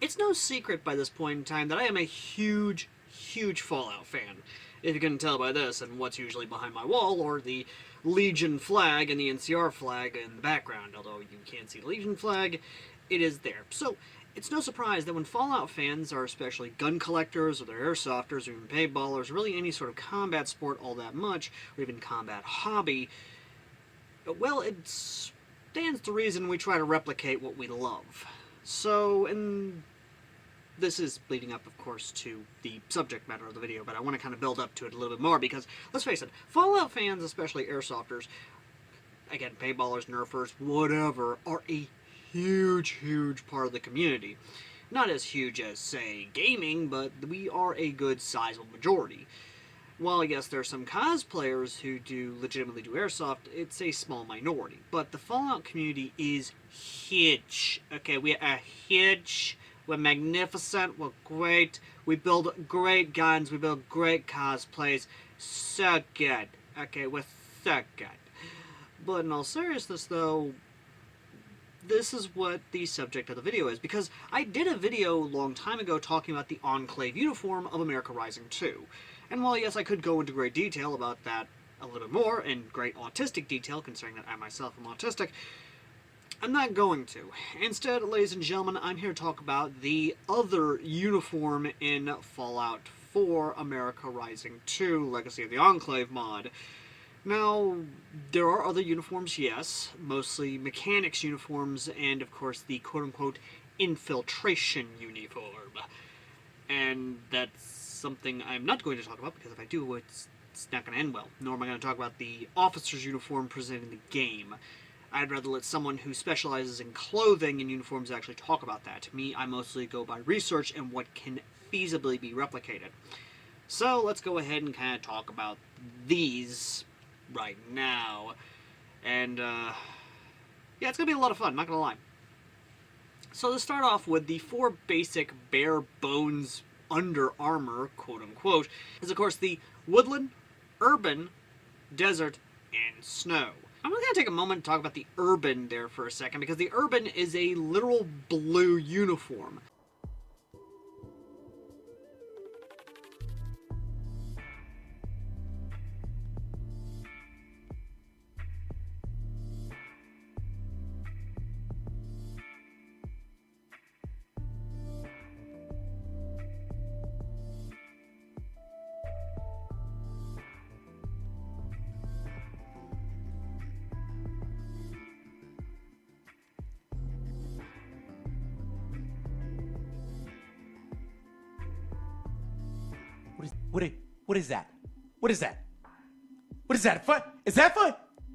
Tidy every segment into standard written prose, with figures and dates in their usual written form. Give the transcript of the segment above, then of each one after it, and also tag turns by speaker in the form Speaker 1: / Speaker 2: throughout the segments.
Speaker 1: It's no secret by this point in time that I am a huge, huge Fallout fan. If you can tell by this and what's usually behind my wall, or the Legion flag and the NCR flag in the background. Although you can't see the Legion flag, it is there. So, it's no surprise that when Fallout fans are especially gun collectors, or they're airsofters, or even paintballers, really any sort of combat sport all that much, or even combat hobby, well, it stands to reason we try to replicate what we love. So, and this is leading up, of course, to the subject matter of the video, but I want to kind of build up to it a little bit more, because, let's face it, Fallout fans, especially airsofters, again, paintballers, nerfers, whatever, are a huge, huge part of the community. Not as huge as, say, gaming, but we are a good sizable majority. While, yes, there are some cosplayers who legitimately do airsoft, it's a small minority. But the Fallout community is huge. Okay, we are huge, we're magnificent, we're great, we build great guns, we build great cosplays. So good. Okay, we're so good. But in all seriousness, though, this is what the subject of the video is, because I did a video a long time ago talking about the Enclave Uniform of America Rising 2. And while, yes, I could go into great detail about that a little bit more, and great autistic detail, considering that I myself am autistic, I'm not going to. Instead, ladies and gentlemen, I'm here to talk about the other uniform in Fallout 4 America Rising 2 Legacy of the Enclave mod. Now, there are other uniforms, yes, mostly mechanics uniforms, and of course the quote-unquote infiltration uniform. And that's something I'm not going to talk about, because if I do, it's not going to end well. Nor am I going to talk about the officer's uniform presented in the game. I'd rather let someone who specializes in clothing and uniforms actually talk about that. Me, I mostly go by research and what can feasibly be replicated. So, let's go ahead and kind of talk about these right now. And, yeah, it's going to be a lot of fun, not going to lie. So, to start off with, the 4 basic bare bones under armor, quote-unquote, is, of course, the woodland, urban, desert, and snow. I'm going to take a moment to talk about the urban there for a second, because the urban is a literal blue uniform.
Speaker 2: What is that? What is that? What is that? Is that fun?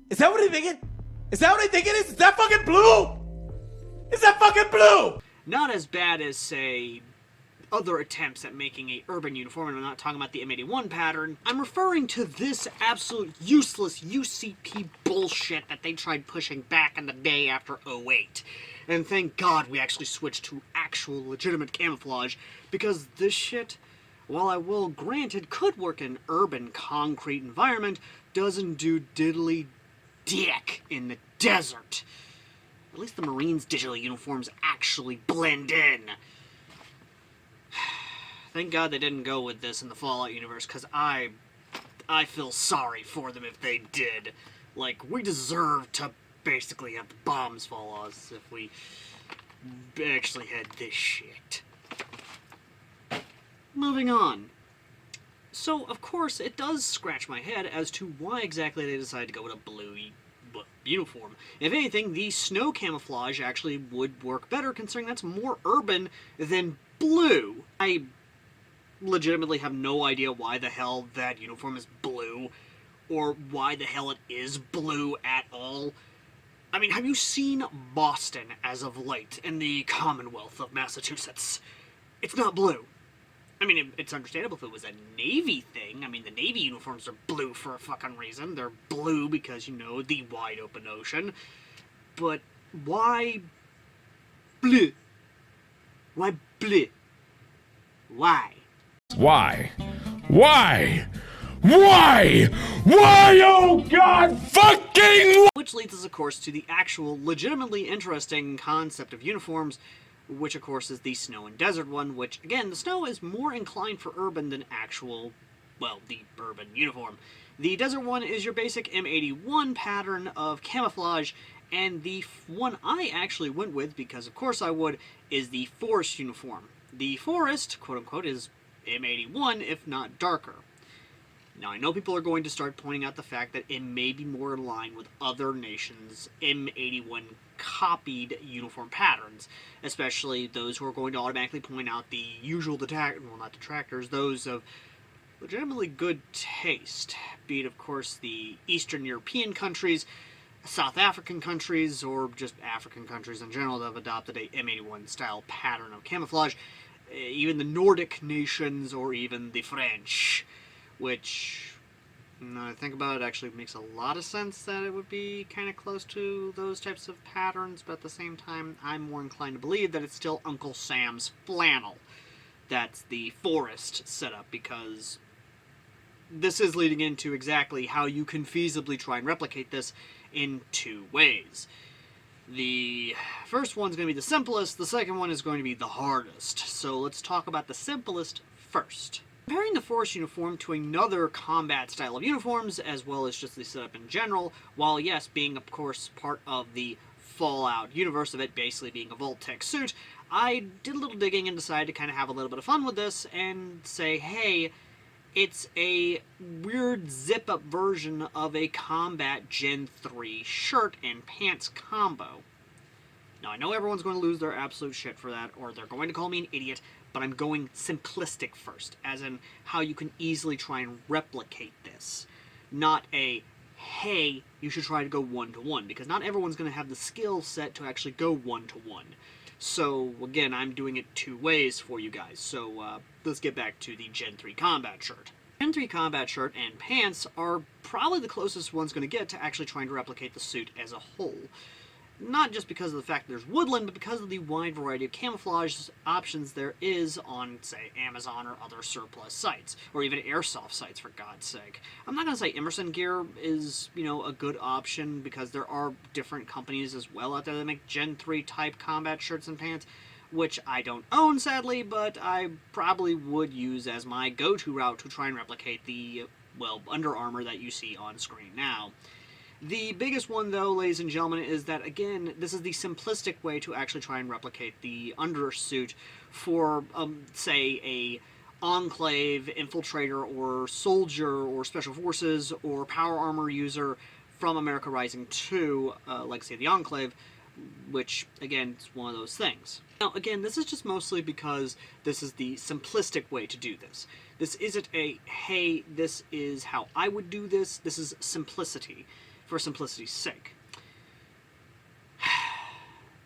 Speaker 2: Is that what I'm thinking? Is that what I think it is? Is that fucking blue? Is that fucking blue?
Speaker 1: Not as bad as, say, other attempts at making a urban uniform, and I'm not talking about the M81 pattern. I'm referring to this absolute useless UCP bullshit that they tried pushing back in the day after 08. And thank God we actually switched to actual legitimate camouflage, because this shit, while I will grant it could work in an urban concrete environment, doesn't do diddly dick in the desert. At least the Marines' digital uniforms actually blend in. Thank God they didn't go with this in the Fallout universe, because I feel sorry for them if they did. Like, we deserve to basically have the bombs fall on us if we actually had this shit. Moving on. So, of course, it does scratch my head as to why exactly they decided to go with a blue uniform. If anything, the snow camouflage actually would work better, considering that's more urban than blue. I legitimately have no idea why the hell that uniform is blue, or why the hell it is blue at all. I mean, have you seen Boston as of late in the Commonwealth of Massachusetts? It's not blue. I mean, it's understandable if it was a Navy thing. I mean, the Navy uniforms are blue for a fucking reason. They're blue because, you know, the wide open ocean. But why blue? Why blue? Why?
Speaker 3: Why? Why? Why? Why, oh God fucking...
Speaker 1: Which leads us, of course, to the actual legitimately interesting concept of uniforms, which of course is the snow and desert one, which again, the snow is more inclined for urban than actual, well, the urban uniform. The desert one is your basic M81 pattern of camouflage, and the one I actually went with, because of course I would, is the forest uniform. The forest, quote-unquote, is M81, if not darker. Now, I know people are going to start pointing out the fact that it may be more in line with other nations' M81 copied uniform patterns, especially those who are going to automatically point out the usual not detractors, those of legitimately good taste, be it, of course, the Eastern European countries, South African countries, or just African countries in general that have adopted a M81 style pattern of camouflage, even the Nordic nations, or even the French, which, now I think about it, actually makes a lot of sense that it would be kind of close to those types of patterns, but at the same time, I'm more inclined to believe that it's still Uncle Sam's flannel. That's the forest setup, because this is leading into exactly how you can feasibly try and replicate this in two ways. The first one's going to be the simplest, the second one is going to be the hardest. So let's talk about the simplest first. Comparing the forest uniform to another combat style of uniforms, as well as just the setup in general, while yes, being of course part of the Fallout universe of it basically being a Vault-Tec suit, I did a little digging and decided to kind of have a little bit of fun with this and say, hey, it's a weird zip-up version of a Combat Gen 3 shirt and pants combo. Now, I know everyone's going to lose their absolute shit for that, or they're going to call me an idiot, but I'm going simplistic first, as in how you can easily try and replicate this. Not a, hey, you should try to go one-to-one, because not everyone's going to have the skill set to actually go one-to-one. So, again, I'm doing it two ways for you guys. So, let's get back to the Gen 3 combat shirt. Gen 3 combat shirt and pants are probably the closest one's going to get to actually trying to replicate the suit as a whole. Not just because of the fact that there's woodland, but because of the wide variety of camouflage options there is on, say, Amazon or other surplus sites, or even airsoft sites, for God's sake. I'm not going to say Emerson Gear is, a good option, because there are different companies as well out there that make Gen 3 type combat shirts and pants, which I don't own, sadly, but I probably would use as my go-to route to try and replicate the, Under Armour that you see on screen now. The biggest one, though, ladies and gentlemen, is that, again, this is the simplistic way to actually try and replicate the undersuit for, say, a Enclave infiltrator or soldier or special forces or power armor user from America Rising 2, like, say, the Enclave, which, again, is one of those things. Now, again, this is just mostly because this is the simplistic way to do this. This isn't a, hey, this is how I would do this. This is simplicity, for simplicity's sake.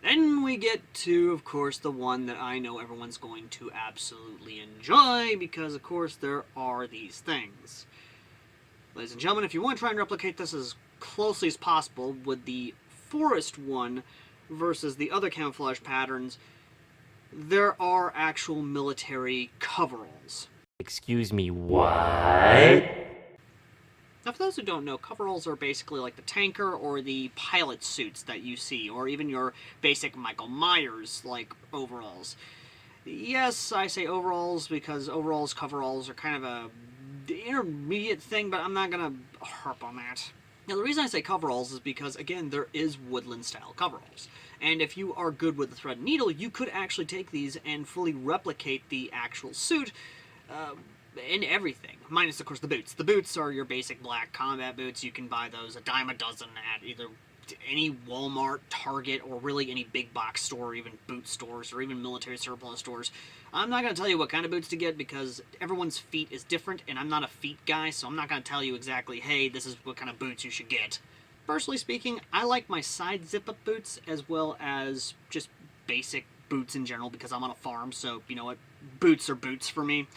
Speaker 1: Then we get to, of course, the one that I know everyone's going to absolutely enjoy, because, of course, there are these things. Ladies and gentlemen, if you want to try and replicate this as closely as possible with the forest one versus the other camouflage patterns, there are actual military coveralls.
Speaker 4: Excuse me, what?
Speaker 1: Now, for those who don't know, coveralls are basically like the tanker or the pilot suits that you see, or even your basic Michael Myers-like overalls. Yes, I say overalls because overalls, coveralls are kind of a intermediate thing, but I'm not going to harp on that. Now, the reason I say coveralls is because, again, there is woodland-style coveralls. And if you are good with the thread and needle, you could actually take these and fully replicate the actual suit in everything. Minus, of course, the boots. The boots are your basic black combat boots. You can buy those a dime a dozen at either any Walmart, Target, or really any big box store, or even boot stores, or even military surplus stores. I'm not going to tell you what kind of boots to get, because everyone's feet is different, and I'm not a feet guy, so I'm not going to tell you exactly, hey, this is what kind of boots you should get. Personally speaking, I like my side zip-up boots, as well as just basic boots in general, because I'm on a farm, so, you know what, boots are boots for me.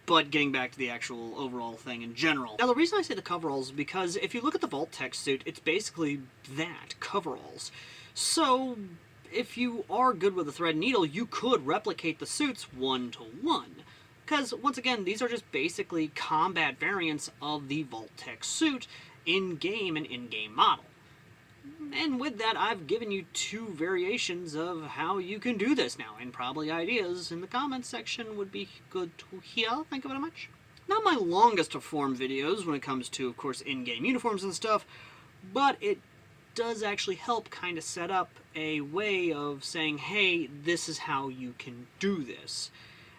Speaker 1: But getting back to the actual overall thing in general. Now, the reason I say the coveralls is because if you look at the Vault-Tec suit, it's basically that, coveralls. So, if you are good with the thread and needle, you could replicate the suits one-to-one. Because, once again, these are just basically combat variants of the Vault-Tec suit in-game and in-game model. And with that, I've given you 2 variations of how you can do this now, and probably ideas in the comments section would be good to hear. Thank you very much. Not my longest of form videos when it comes to, of course, in-game uniforms and stuff, but it does actually help kind of set up a way of saying, hey, this is how you can do this.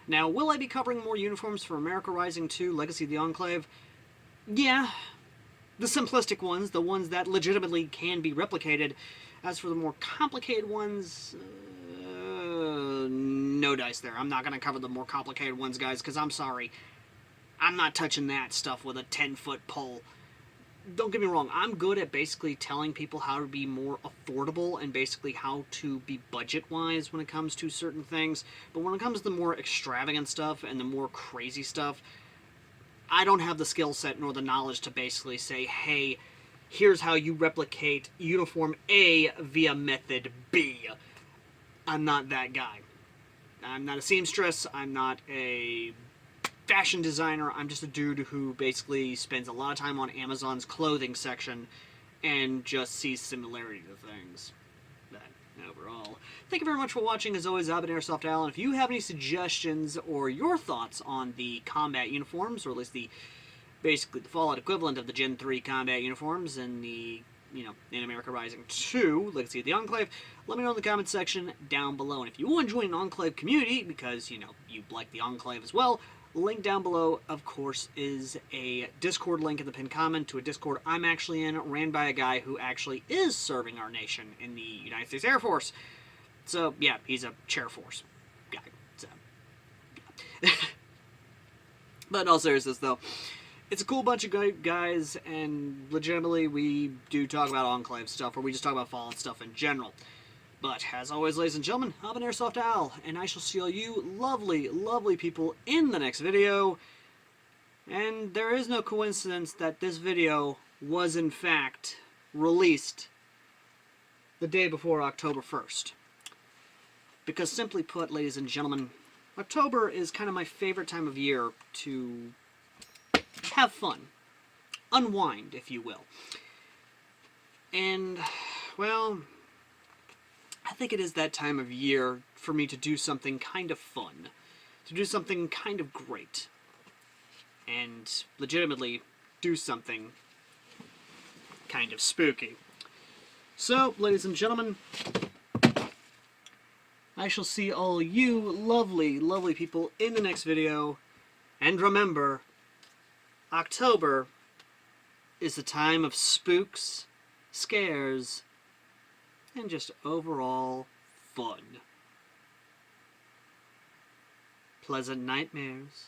Speaker 1: Now, will I be covering more uniforms for America Rising 2, Legacy of the Enclave? Yeah. The simplistic ones, the ones that legitimately can be replicated. As for the more complicated ones, no dice there. I'm not going to cover the more complicated ones, guys, because I'm sorry. I'm not touching that stuff with a 10-foot pole. Don't get me wrong, I'm good at basically telling people how to be more affordable and basically how to be budget-wise when it comes to certain things. But when it comes to the more extravagant stuff and the more crazy stuff, I don't have the skill set nor the knowledge to basically say, hey, here's how you replicate uniform A via method B. I'm not that guy. I'm not a seamstress. I'm not a fashion designer. I'm just a dude who basically spends a lot of time on Amazon's clothing section and just sees similarity to things. But overall, thank you very much for watching. As always, I've been Airsoft Al, and if you have any suggestions or your thoughts on the combat uniforms, or at least basically the Fallout equivalent of the Gen 3 combat uniforms and the, in America Rising 2, Legacy of the Enclave, let me know in the comments section down below. And if you want to join an Enclave community, because, you like the Enclave as well, link down below, of course, is a Discord link in the pinned comment to a Discord I'm actually in, ran by a guy who actually is serving our nation in the United States Air Force. So, yeah, he's a chair force guy. So, yeah. But in all seriousness, though, it's a cool bunch of guys, and legitimately, we do talk about Enclave stuff, or we just talk about Fallout stuff in general. But, as always, ladies and gentlemen, I've been Airsoft Al, and I shall see all you lovely, lovely people in the next video. And there is no coincidence that this video was, in fact, released the day before October 1st. Because, simply put, ladies and gentlemen, October is kind of my favorite time of year to have fun. Unwind, if you will. And, well, I think it is that time of year for me to do something kind of fun. To do something kind of great. And legitimately do something kind of spooky. So, ladies and gentlemen, I shall see all you lovely, lovely people in the next video. And remember, October is the time of spooks, scares, and just overall fun. Pleasant nightmares.